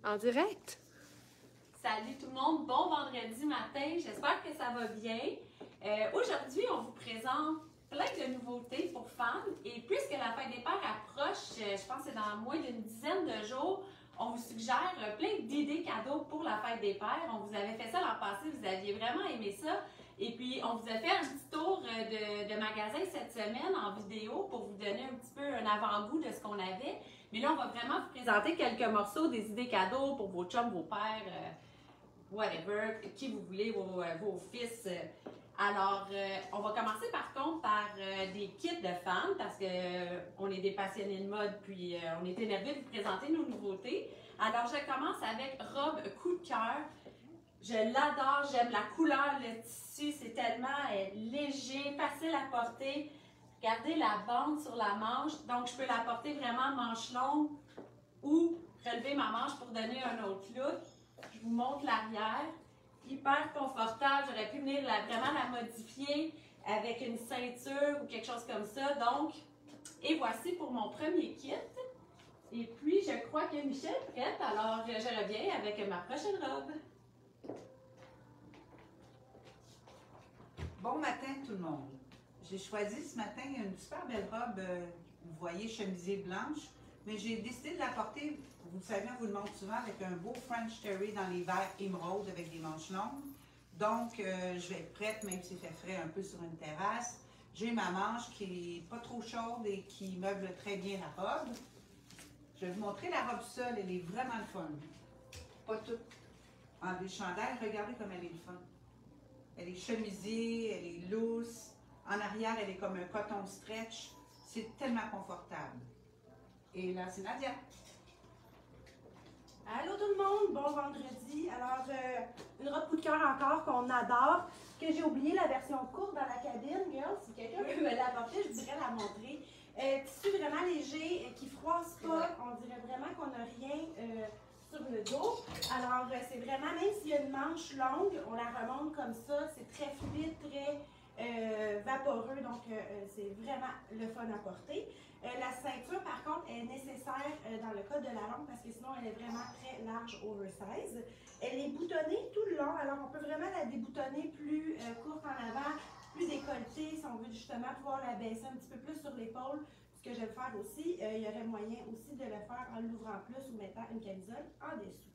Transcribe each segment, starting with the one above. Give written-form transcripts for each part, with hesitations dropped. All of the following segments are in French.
En direct? Salut tout le monde, bon vendredi matin, j'espère que ça va bien. Aujourd'hui, on vous présente plein de nouveautés pour femmes et puisque la fête des pères approche, je pense que c'est dans moins d'une dizaine de jours, on vous suggère plein d'idées cadeaux pour la fête des pères. On vous avait fait ça l'an passé, vous aviez vraiment aimé ça. Et puis, on vous a fait un petit tour de magasin cette semaine en vidéo pour vous donner un petit peu un avant-goût de ce qu'on avait. Mais là, on va vraiment vous présenter quelques morceaux des idées cadeaux pour vos chums, vos pères, whatever, qui vous voulez, vos fils. Alors, on va commencer par contre par des kits de femmes parce qu'on est des passionnés de mode puis on est énervés de vous présenter nos nouveautés. Alors, je commence avec robe coup de cœur. Je l'adore, j'aime la couleur, le tissu, c'est tellement léger, facile à porter. Regardez la bande sur la manche, donc je peux la porter vraiment manche longue ou relever ma manche pour donner un autre look. Je vous montre l'arrière, hyper confortable, j'aurais pu venir vraiment la modifier avec une ceinture ou quelque chose comme ça. Donc, et voici pour mon premier kit. Et puis, je crois que Michel est prête, alors je reviens avec ma prochaine robe. Bon matin tout le monde. J'ai choisi ce matin une super belle robe, vous voyez, chemisée blanche, mais j'ai décidé de la porter, vous le savez, on vous le montre souvent, avec un beau French terry dans les verts émeraude avec des manches longues. Donc, je vais être prête, même s'il fait frais un peu sur une terrasse. J'ai ma manche qui n'est pas trop chaude et qui meuble très bien la robe. Je vais vous montrer la robe seule, elle est vraiment le fun. Pas toute en déchandelle, regardez comme elle est le fun. Elle est chemisée, elle est loose. En arrière, elle est comme un coton stretch. C'est tellement confortable. Et là, c'est Nadia. Allô tout le monde, bon vendredi. Alors, une robe coup de cœur encore qu'on adore, que j'ai oublié la version courte dans la cabine. Girl, si quelqu'un peut me l'apporter, je voudrais la montrer. Tissu vraiment léger, qui froisse pas. On dirait vraiment qu'on n'a rien sur le dos. Alors, c'est vraiment, même s'il y a une manche longue, on la remonte comme ça. C'est très fluide, très vaporeux, donc c'est vraiment le fun à porter. La ceinture, par contre, est nécessaire dans le cas de la longue parce que sinon, elle est vraiment très large, oversize. Elle est boutonnée tout le long, alors on peut vraiment la déboutonner plus courte en avant, plus décolletée, si on veut justement pouvoir la baisser un petit peu plus sur l'épaule. Ce que je vais faire aussi, il y aurait moyen aussi de le faire en l'ouvrant plus ou mettant une camisole en dessous.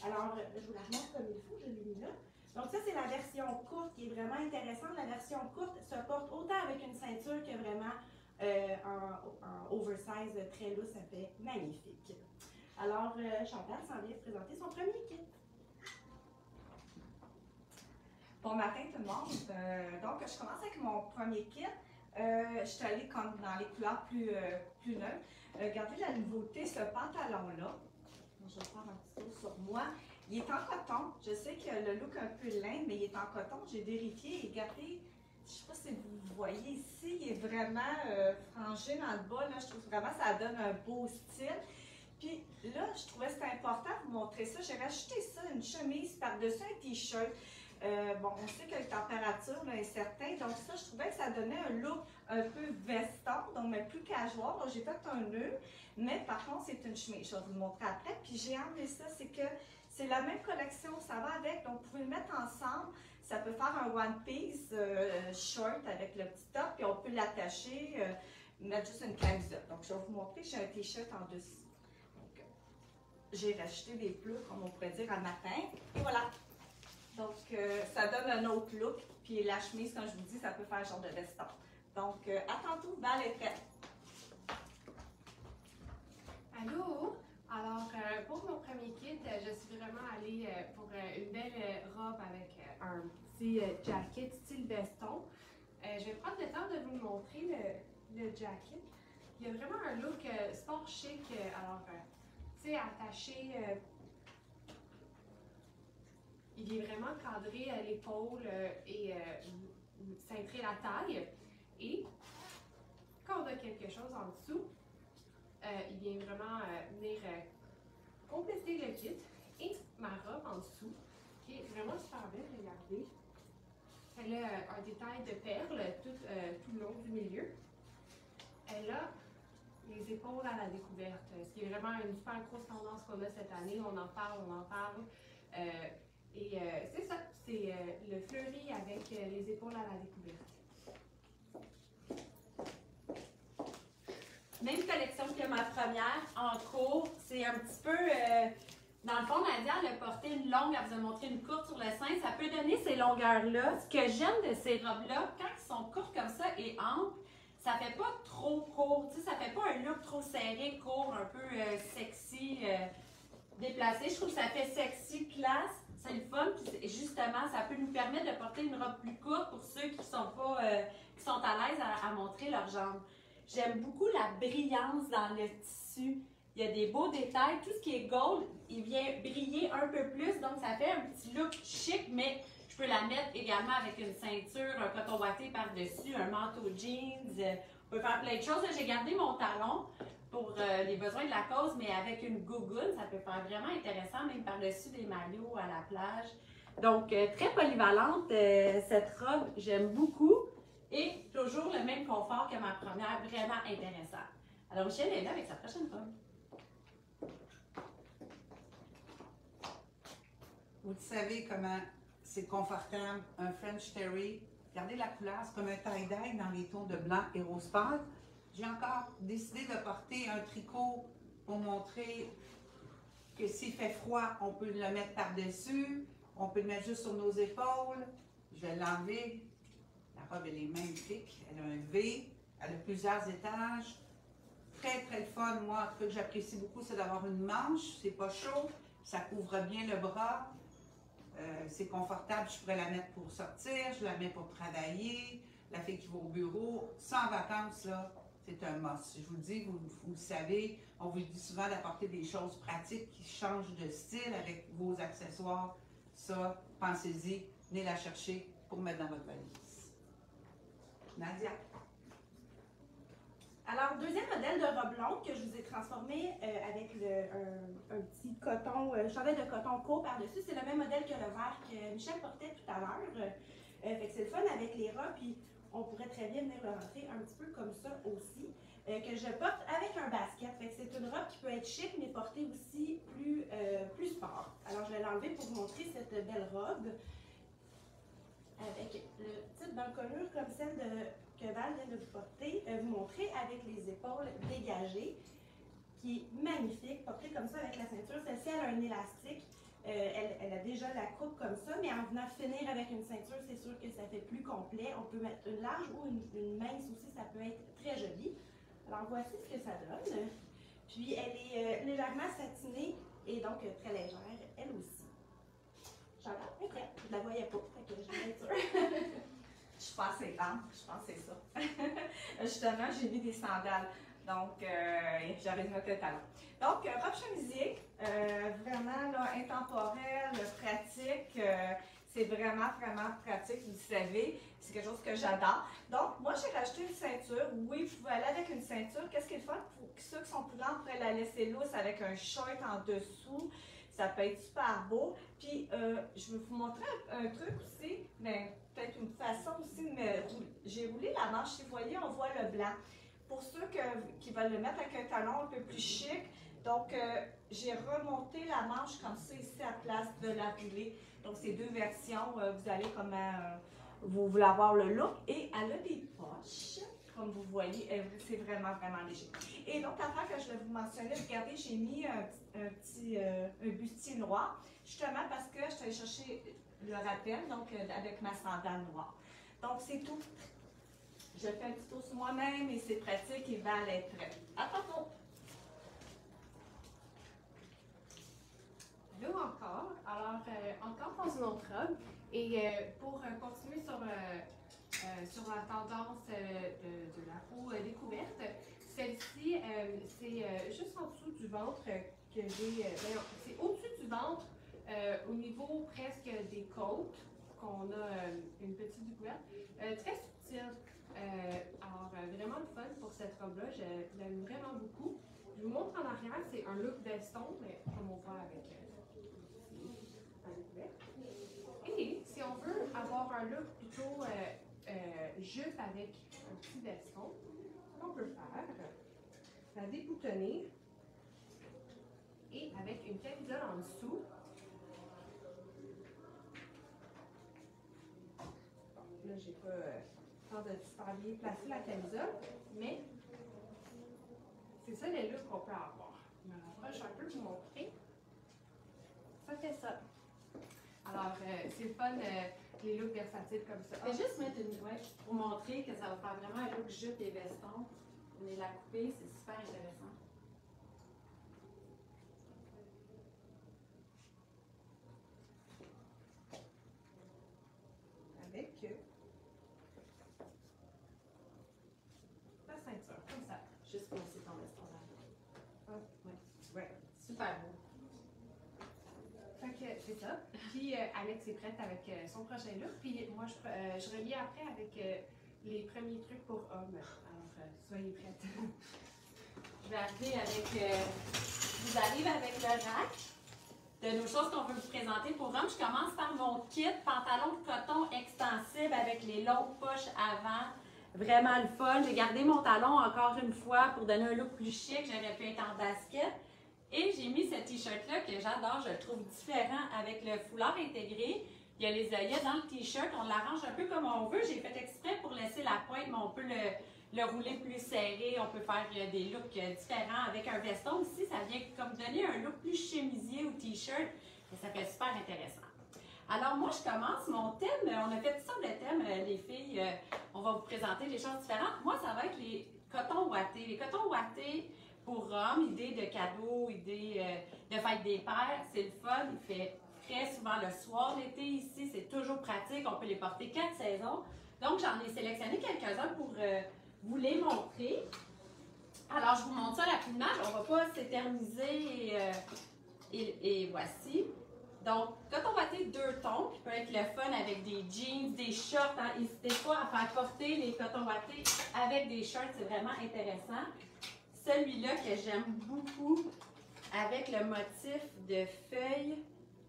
Alors, je vous la remontre comme il faut, je l'ai mis là. Donc ça, c'est la version courte qui est vraiment intéressante. La version courte se porte autant avec une ceinture que vraiment en oversize très loose, ça fait magnifique. Alors, Chantal s'en vient présenter son premier kit. Bon matin tout le monde. Donc, je commence avec mon premier kit. Je suis allée comme dans les couleurs plus neutres. Regardez la nouveauté, ce pantalon-là. Je vais faire un petit tour sur moi. Il est en coton. Je sais qu'il a le look un peu lin, mais il est en coton. J'ai vérifié et regardez, je ne sais pas si vous voyez ici, il est vraiment frangé dans le bas. Là, je trouve vraiment que ça donne un beau style. Puis là, je trouvais que c'était important de vous montrer ça. J'ai rajouté ça, une chemise par-dessus un t-shirt. Bon, on sait que la température là, est certaine, donc ça, je trouvais que ça donnait un look un peu veston, donc mais plus casual. Donc, j'ai fait un nœud, mais par contre, c'est une chemise. Je vais vous le montrer après. Puis j'ai enlevé ça, c'est que c'est la même collection, ça va avec, donc vous pouvez le mettre ensemble. Ça peut faire un one piece short avec le petit top, puis on peut l'attacher, mettre juste une camisole. Donc, je vais vous montrer, j'ai un t-shirt en dessous. Donc, j'ai racheté des plis, comme on pourrait dire, un matin, et voilà. Donc, ça donne un autre look. Puis la chemise, comme je vous dis, ça peut faire un genre de veston. Donc, à tantôt, Val est prête. Allô? Alors, pour mon premier kit, je suis vraiment allée pour une belle robe avec un petit jacket style veston. Je vais prendre le temps de vous montrer le jacket. Il y a vraiment un look sport chic. Alors, tu sais, attaché. Il est vraiment cadré à l'épaule et cintré la taille. Et quand on a quelque chose en dessous, il vient vraiment venir compléter le kit. Et ma robe en dessous, qui est vraiment super belle, regardez. Elle a un détail de perles tout le long du milieu. Elle a les épaules à la découverte, ce qui est vraiment une super grosse tendance qu'on a cette année. On en parle, on en parle. C'est ça, c'est le fleuri avec les épaules à la découverte. Même collection que ma première, en cours, c'est un petit peu... dans le fond, Nadia, elle a porté une longue, elle vous a montré une courte sur le sein. Ça peut donner ces longueurs-là. Ce que j'aime de ces robes-là, quand elles sont courtes comme ça et amples, ça fait pas trop court. Tu sais, ça fait pas un look trop serré, court, un peu sexy, déplacé. Je trouve que ça fait sexy, classe. C'est le fun. Puis justement, ça peut nous permettre de porter une robe plus courte pour ceux qui sont pas, qui sont à l'aise à montrer leurs jambes. J'aime beaucoup la brillance dans le tissu. Il y a des beaux détails. Tout ce qui est gold, il vient briller un peu plus. Donc, ça fait un petit look chic, mais je peux la mettre également avec une ceinture, un coton ouaté par-dessus, un manteau jeans. On peut faire plein de choses. J'ai gardé mon talon pour les besoins de la cause, mais avec une gougoune, ça peut faire vraiment intéressant, même par-dessus des maillots à la plage. Donc, très polyvalente, cette robe, j'aime beaucoup. Et toujours le même confort que ma première, vraiment intéressant. Alors, Michel est là avec sa prochaine robe. Vous savez comment c'est confortable, un French Terry. Regardez la couleur, c'est comme un tie-dye dans les tons de blanc et rose pâle. J'ai encore décidé de porter un tricot pour montrer que s'il fait froid, on peut le mettre par-dessus. On peut le mettre juste sur nos épaules. Je vais l'enlever. La robe, elle est magnifique. Elle a un V. Elle a plusieurs étages. Très, très fun. Moi, ce que j'apprécie beaucoup, c'est d'avoir une manche. C'est pas chaud. Ça couvre bien le bras. C'est confortable. Je pourrais la mettre pour sortir. Je la mets pour travailler. La fille qui va au bureau. Ça, en vacances, là, c'est un must. Je vous le dis, vous le savez, on vous dit souvent d'apporter des choses pratiques qui changent de style avec vos accessoires. Ça, pensez-y. Venez la chercher pour mettre dans votre valise. Nadia. Alors, deuxième modèle de robe longue que je vous ai transformé avec un petit coton, chandail de coton court par-dessus. C'est le même modèle que le vert que Michel portait tout à l'heure. Fait que c'est le fun avec les robes, puis on pourrait très bien venir le rentrer un petit peu comme ça aussi. Que je porte avec un basket. Fait que c'est une robe qui peut être chic, mais portée aussi plus sport. Alors, je vais l'enlever pour vous montrer cette belle robe. Avec le type d'encolure comme celle que Val vient de vous porter, vous montrer avec les épaules dégagées, qui est magnifique, portée comme ça avec la ceinture. Celle-ci, elle a un élastique, elle a déjà la coupe comme ça, mais en venant finir avec une ceinture, c'est sûr que ça fait plus complet. On peut mettre une large ou une mince aussi, ça peut être très joli. Alors voici ce que ça donne. Puis elle est légèrement satinée et donc très légère, elle aussi. J'adore, ok. Je la voyais pas, fait que je vais être sûre. Je pense que c'est ample, je pense que c'est ça. Justement, j'ai mis des sandales, donc j'avais dû mettre le talon. Donc, robe chemisier, vraiment là, intemporelle, pratique. C'est vraiment, vraiment pratique, vous le savez. C'est quelque chose que j'adore. Donc, moi, j'ai rajouté une ceinture. Oui, vous pouvez aller avec une ceinture. Qu'est-ce qu'il faut? Pour ceux qui sont plus grands, pourraient la laisser lousse avec un short en dessous. Ça peut être super beau. Puis, je vais vous montrer un truc aussi, mais peut-être une façon aussi de j'ai roulé la manche. Si vous voyez, on voit le blanc. Pour ceux qui veulent le mettre avec un talon un peu plus chic, donc j'ai remonté la manche comme ça ici à place de la rouler. Donc, c'est deux versions. Vous allez comment vous voulez avoir le look. Et elle a des poches. Comme vous voyez, c'est vraiment, vraiment léger. Et l'autre affaire que je vais vous mentionner, regardez, j'ai mis un bustier noir, justement parce que je suis allée chercher le rappel, donc avec ma sandale noire. Donc, c'est tout. Je fais un petit tour sur moi-même et c'est pratique et Val est prête. À tantôt! Là encore, alors encore dans une autre robe. Et pour continuer sur la tendance de la peau découverte, celle-ci, c'est juste en dessous du ventre que j'ai. C'est au-dessus du ventre, au niveau presque des côtes, qu'on a une petite découverte. Très subtile. Alors, vraiment le fun pour cette robe-là. Je l'aime vraiment beaucoup. Je vous montre en arrière, c'est un look veston, mais comme on voit avec la découverte. Et si on veut avoir un look plutôt juste avec un petit veston, ce qu'on peut faire, la déboutonner. Et avec une camisole en dessous. Là, j'ai pas temps de super bien placer la camisole, mais c'est ça les looks qu'on peut avoir. Je me rapproche un peu pour vous montrer. Ça fait ça. Alors, c'est le fun, les looks versatiles comme ça. Je vais juste mettre une ouais, pour montrer que ça va faire vraiment un look jupe et veston. On est la couper, c'est super intéressant. Avec la ceinture, comme ça. Juste pour aussi ton veston là. Ah, ouais. Ouais, super beau. Fait que c'est ça. Puis Alex est prête avec son prochain look. Puis moi, je reviens après avec les premiers trucs pour hommes. Alors, soyez prêtes. Je vais arriver avec. Je vous arrive avec le rack de nos choses qu'on veut vous présenter pour hommes. Je commence par mon kit pantalon de coton extensible avec les longues poches avant. Vraiment le fun. J'ai gardé mon talon encore une fois pour donner un look plus chic. J'aurais pu être en basket. Et j'ai mis ce t-shirt-là que j'adore. Je le trouve différent avec le foulard intégré. Il y a les œillets dans le t-shirt. On l'arrange un peu comme on veut. J'ai fait exprès pour laisser la pointe, mais on peut le rouler plus serré. On peut faire des looks différents avec un veston aussi. Ça vient comme donner un look plus chemisier au t-shirt. Et ça fait super intéressant. Alors moi, je commence mon thème. On a fait toutes sortes de thèmes, les filles. On va vous présenter des choses différentes. Moi, ça va être les cotons ouatés. Les cotons ouatés pour hommes, idée de cadeaux, idée de fête des pères. C'est le fun. Il fait très souvent le soir l'été ici. C'est toujours pratique. On peut les porter 4 saisons. Donc, j'en ai sélectionné quelques-uns pour vous les montrer. Alors, je vous montre ça rapidement. On ne va pas s'éterniser et voici. Donc, coton ouaté 2 tons, qui peut être le fun avec des jeans, des shorts. Hein. N'hésitez pas à faire porter les cotons ouatés avec des shorts, c'est vraiment intéressant. Celui-là que j'aime beaucoup, avec le motif de feuilles,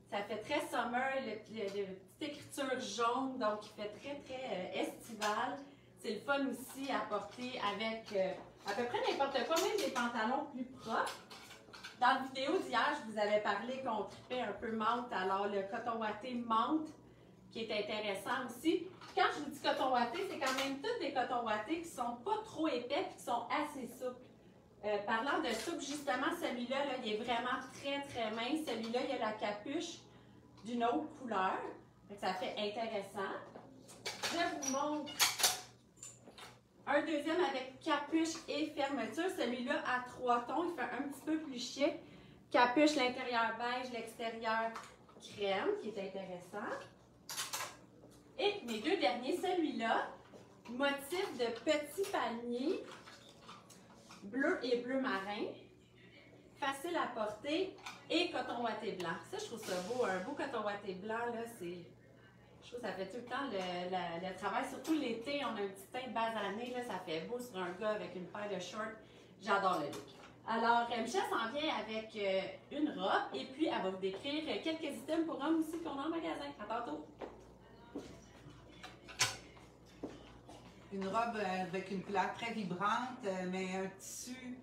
ça fait très summer, le petite écriture jaune, donc il fait très, très estival. C'est le fun aussi à porter avec à peu près n'importe quoi, même des pantalons plus propres. Dans la vidéo d'hier, je vous avais parlé qu'on trippait un peu menthe, alors le coton ouaté menthe, qui est intéressant aussi. Quand je vous dis coton ouaté, c'est quand même tous des cotons ouatés qui sont pas trop épais et qui sont assez souples. Parlant de souple, justement, celui-là, là, il est vraiment très, très mince. Celui-là, il a la capuche d'une autre couleur. Donc, ça fait intéressant. Je vous montre un deuxième avec capuche et fermeture. Celui-là, à 3 tons, il fait un petit peu plus chic. Capuche, l'intérieur beige, l'extérieur crème, qui est intéressant. Et mes 2 derniers, celui-là, motif de petit palmier, bleu et bleu marin, facile à porter et coton ouaté blanc. Ça, je trouve ça beau. Un beau coton ouaté blanc, là, c'est... Je trouve que ça fait tout le temps le travail. Surtout l'été, on a un petit teint basané, là, ça fait beau sur un gars avec une paire de shorts. J'adore le look. Alors, Michelle s'en vient avec une robe et puis elle va vous décrire quelques items pour hommes aussi qu'on a en magasin. À tantôt! Une robe avec une couleur très vibrante, mais un tissu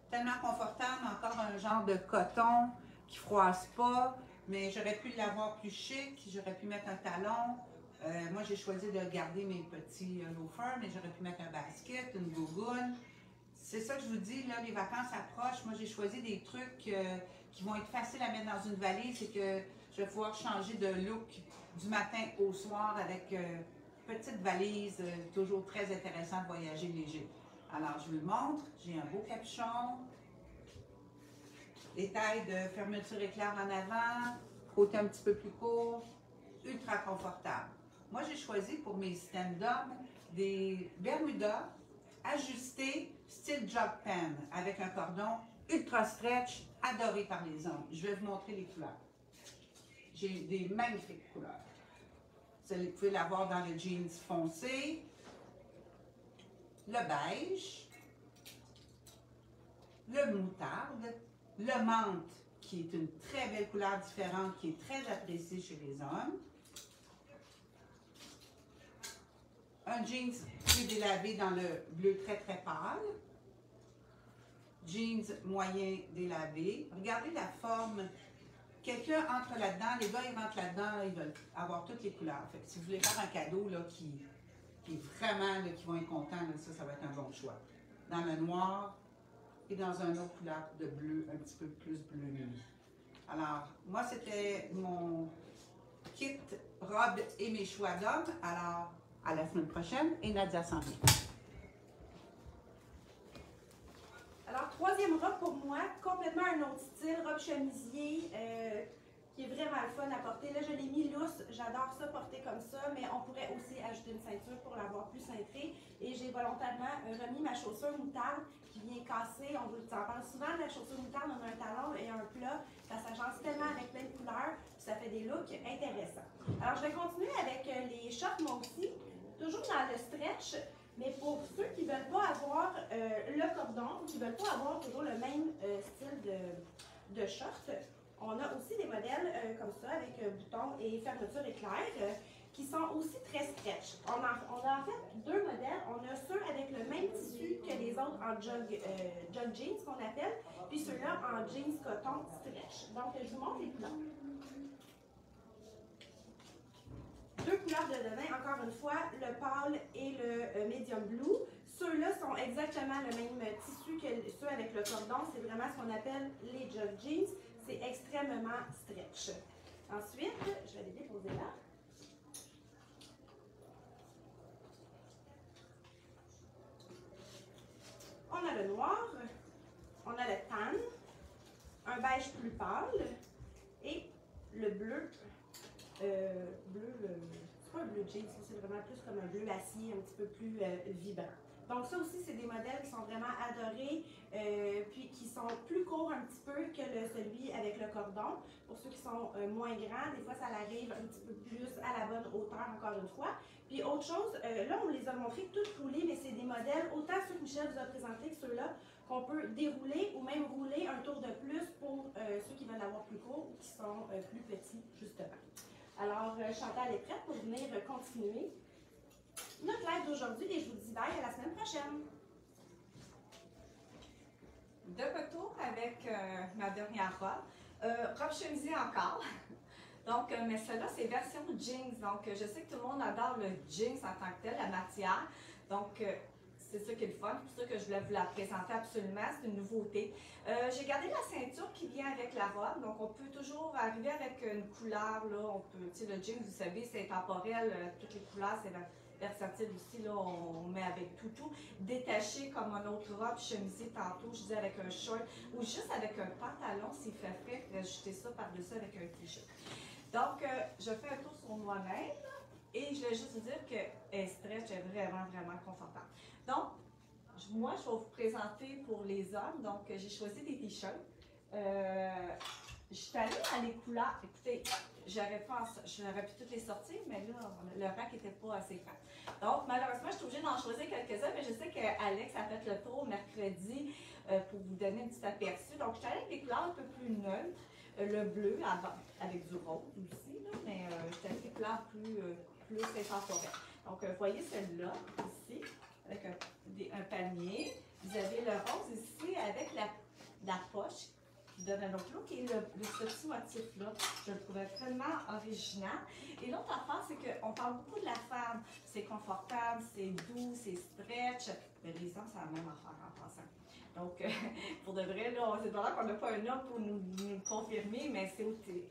tellement confortable, encore un genre de coton qui froisse pas, mais j'aurais pu l'avoir plus chic, j'aurais pu mettre un talon. Moi, j'ai choisi de garder mes petits loafers, mais j'aurais pu mettre un basket, une gougoune. C'est ça que je vous dis, là, les vacances approchent. Moi, j'ai choisi des trucs qui vont être faciles à mettre dans une valise et que je vais pouvoir changer de look du matin au soir avec... petite valise, toujours très intéressant de voyager léger. Alors, je vous le montre. J'ai un beau capuchon. Les tailles de fermeture éclair en avant, côté un petit peu plus court, ultra confortable. Moi, j'ai choisi pour mes stand-up des Bermudas ajustés style jog pen avec un cordon ultra stretch, adoré par les hommes. Je vais vous montrer les couleurs. J'ai des magnifiques couleurs. Vous pouvez l'avoir dans le jeans foncé, le beige, le moutarde, le menthe, qui est une très belle couleur différente, qui est très appréciée chez les hommes. Un jeans plus délavé dans le bleu très très pâle. jeans moyen délavé. Regardez la forme. Quelqu'un entre là-dedans, les gars ils rentrent là-dedans, ils veulent avoir toutes les couleurs. Fait que si vous voulez faire un cadeau là, qui est vraiment, là, qui vont être contents, là, ça va être un bon choix. Dans le noir et dans une autre couleur de bleu, un petit peu plus bleu nuit. Alors, moi c'était mon kit robe et mes choix d'hommes. Alors, à la semaine prochaine et Nadia s'en vient. Alors, troisième robe pour moi, complètement un autre style, robe chemisier, qui est vraiment le fun à porter. Là, je l'ai mis lousse, j'adore ça porter comme ça, mais on pourrait aussi ajouter une ceinture pour l'avoir plus cintrée. Et j'ai volontairement remis ma chaussure moutarde qui vient casser. On vous en parle souvent de la chaussure moutarde, on a un talon et un plat. Ça s'agence tellement avec plein de couleurs, puis ça fait des looks intéressants. Alors, je vais continuer avec les shorts, moi aussi, toujours dans le stretch. Mais pour ceux qui ne veulent pas avoir le cordon, qui ne veulent pas avoir toujours le même style de short, on a aussi des modèles comme ça, avec boutons et fermeture éclair, qui sont aussi très stretch. On a en fait deux modèles. On a ceux avec le même tissu que les autres en jog jeans, qu'on appelle, puis ceux-là en jeans coton stretch. Donc, je vous montre les couleurs. Deux couleurs de demain, encore une fois, le pâle et le medium blue. Ceux-là sont exactement le même tissu que ceux avec le cordon. C'est vraiment ce qu'on appelle les jog jeans. C'est extrêmement stretch. Ensuite, je vais les déposer là. On a le noir, on a le tan, un beige plus pâle et le bleu. C'est pas un bleu jeans, c'est vraiment plus comme un bleu acier, un petit peu plus vibrant. Donc ça aussi, c'est des modèles qui sont vraiment adorés, puis qui sont plus courts un petit peu que celui avec le cordon. Pour ceux qui sont moins grands, des fois ça arrive un petit peu plus à la bonne hauteur, encore une fois. Puis autre chose, là on les a montrés toutes roulés, mais c'est des modèles, autant ceux que Michel vous a présentés que ceux-là, qu'on peut dérouler ou même rouler un tour de plus pour ceux qui veulent avoir plus court ou qui sont plus petits, justement. Alors, Chantal est prête pour venir continuer notre live d'aujourd'hui et je vous dis bye à la semaine prochaine. De retour avec ma dernière robe chemisier encore. Donc, mais celle-là, c'est version jeans. Donc, je sais que tout le monde adore le jeans en tant que tel, la matière. Donc, c'est ça qui est le fun. C'est pour ça que je voulais vous la présenter absolument. C'est une nouveauté. J'ai gardé la ceinture qui vient avec la robe. Donc, on peut toujours arriver avec une couleur. Là, on peut, tu sais, le jeans, vous savez, c'est intemporel. Toutes les couleurs, c'est versatile aussi. Là, on met avec tout. Détaché comme un autre robe chemisier tantôt, je disais avec un short ou juste avec un pantalon s'il fait frais, rajouter ça par-dessus avec un t-shirt. Donc, je fais un tour sur moi-même et je vais juste vous dire que stretch est vraiment, vraiment confortable. Donc, moi, je vais vous présenter pour les hommes. Donc, j'ai choisi des t-shirts. Je suis allée dans les couleurs. Écoutez, j'aurais pu toutes les sortir, mais là, le rack n'était pas assez grand. Donc, malheureusement, je suis obligée d'en choisir quelques-uns, mais je sais qu'Alex a fait le tour mercredi pour vous donner un petit aperçu. Donc, je suis allée avec des couleurs un peu plus neutres. Le bleu avec du rose aussi, là, mais je suis allée avec des couleurs plus intemporelles. Donc, vous voyez celle-là, ici, avec un panier. Vous avez le rose ici avec la poche qui donne un autre look. Et ce petit motif-là, je le trouvais tellement original. Et l'autre affaire, c'est qu'on parle beaucoup de la femme. C'est confortable, c'est doux, c'est stretch. Mais les hommes, c'est la même affaire en passant. Donc, pour de vrai, là, c'est vrai qu'on n'a pas un homme pour nous confirmer, mais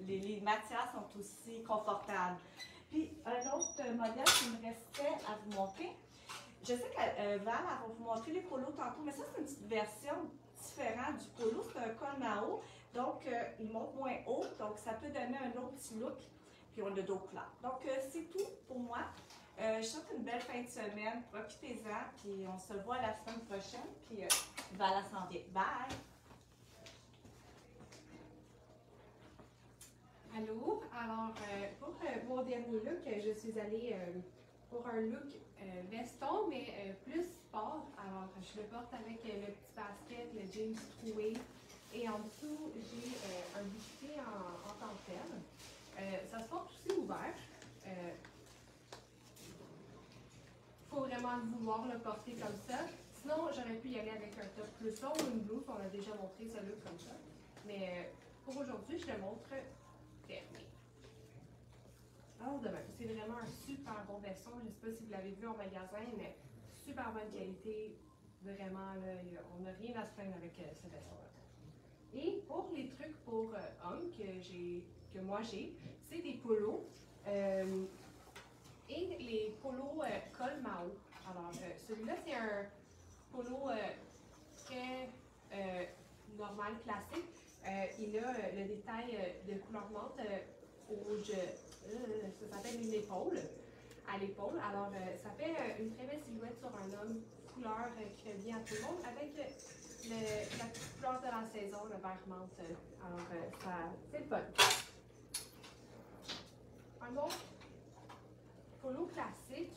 les matières sont aussi confortables. Puis, un autre modèle qui me restait à vous montrer. Je sais que Val, elle va vous montrer les polos tantôt, mais ça, c'est une petite version différente du polo. C'est un col Mao, donc il monte moins haut, donc ça peut donner un autre petit look. Puis, on a d'autres couleurs. Donc, c'est tout pour moi. Je vous souhaite une belle fin de semaine. Profitez-en, puis on se voit la semaine prochaine. Puis, Val s'en vient. Bye! Allô? Alors, pour mon dernier look, je suis allée pour un look veston, mais plus sport. Alors, je le porte avec le petit basket, le jeans troué. Et en dessous, j'ai un bustier en dentelle. Ça se porte aussi ouvert. Il faut vraiment le vouloir le porter comme ça. Sinon, j'aurais pu y aller avec un top plus long ou une blouse. On a déjà montré ce look comme ça. Mais pour aujourd'hui, je le montre fermé. Alors de même, c'est vraiment un super bon veston. Je ne sais pas si vous l'avez vu en magasin, mais super bonne qualité. Vraiment, là, on n'a rien à se plaindre avec ce veston-là. Et pour les trucs pour hommes que moi j'ai, c'est des polos. Et les polos col Mao. Alors, celui-là, c'est un polo très normal, classique. Il a le détail de couleur menthe rouge. Ça s'appelle une épaule. À l'épaule. Alors, ça fait une très belle silhouette sur un homme, couleur qui fait bien à tout le monde, avec la petite couleur de la saison, le vert menthe. Alors, c'est le fun. Un autre polo classique,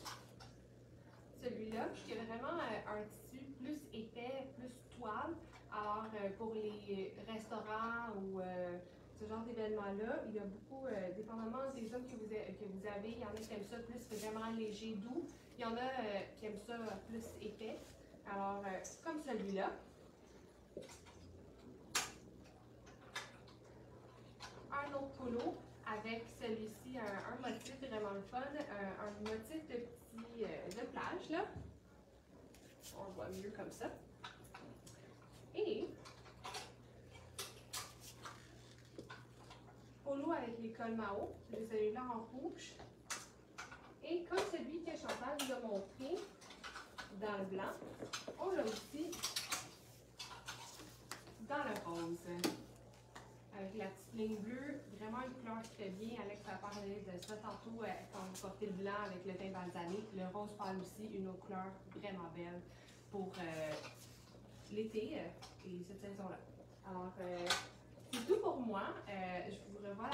celui-là, qui a vraiment un tissu plus épais, plus toile. Alors, pour les restaurants ou ce genre d'événements-là, il y a beaucoup, dépendamment des hommes que vous avez, il y en a qui aiment ça plus vraiment léger, doux. Il y en a qui aiment ça plus épais. Alors, comme celui-là. Un autre polo avec celui-ci, un motif vraiment le fun, un motif de plage, là. On le voit mieux comme ça. Et polo avec les cols Mao, c'est celui-là en rouge. Et comme celui que Chantal nous a montré dans le blanc, on l'a aussi dans le rose. Avec la petite ligne bleue, vraiment une couleur qui fait bien. Alex a parlé de ça tantôt quand vous portez le blanc avec le teint balsamique. Le rose pâle aussi, une autre couleur vraiment belle pour l'été et cette saison-là. Alors, c'est tout pour moi. Je vous revois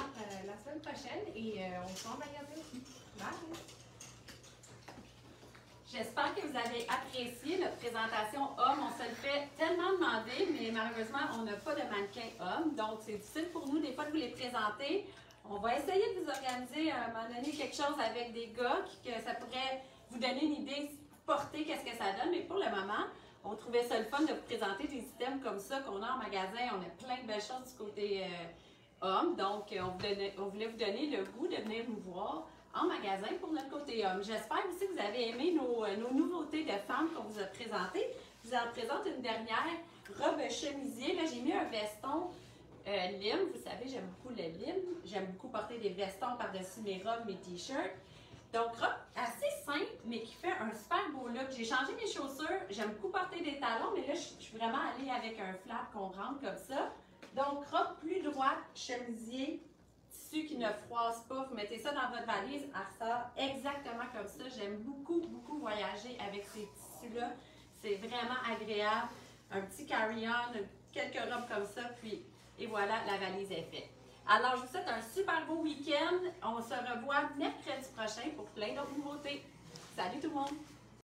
la semaine prochaine et on se voit en magasin aussi. Bye! J'espère que vous avez apprécié notre présentation homme. On se le fait tellement demander, mais malheureusement, on n'a pas de mannequin homme. Donc, c'est difficile pour nous des fois de vous les présenter. On va essayer de vous organiser à un moment donné quelque chose avec des gars, que ça pourrait vous donner une idée, porter qu'est-ce que ça donne. Mais pour le moment, on trouvait ça le fun de vous présenter des items comme ça qu'on a en magasin. On a plein de belles choses du côté homme. Donc, on voulait vous donner le goût de venir nous voir en magasin pour notre côté homme. J'espère aussi que vous avez aimé nos nouveautés de femmes qu'on vous a présentées. Je vous en présente une dernière robe chemisier. Là, j'ai mis un veston lime. Vous savez, j'aime beaucoup le lime. J'aime beaucoup porter des vestons par-dessus mes robes, mes t-shirts. Donc, robe assez simple, mais qui fait un super beau look. J'ai changé mes chaussures. J'aime beaucoup porter des talons, mais là, je suis vraiment allée avec un flap qu'on rentre comme ça. Donc, robe plus droite, chemisier, tissu qui ne froisse pas. Vous mettez ça dans votre valise, elle ressort exactement comme ça. J'aime beaucoup, beaucoup voyager avec ces tissus-là. C'est vraiment agréable. Un petit carry-on, quelques robes comme ça, puis et voilà, la valise est faite. Alors, je vous souhaite un super beau week-end. On se revoit mercredi prochain pour plein d'autres nouveautés. Salut tout le monde!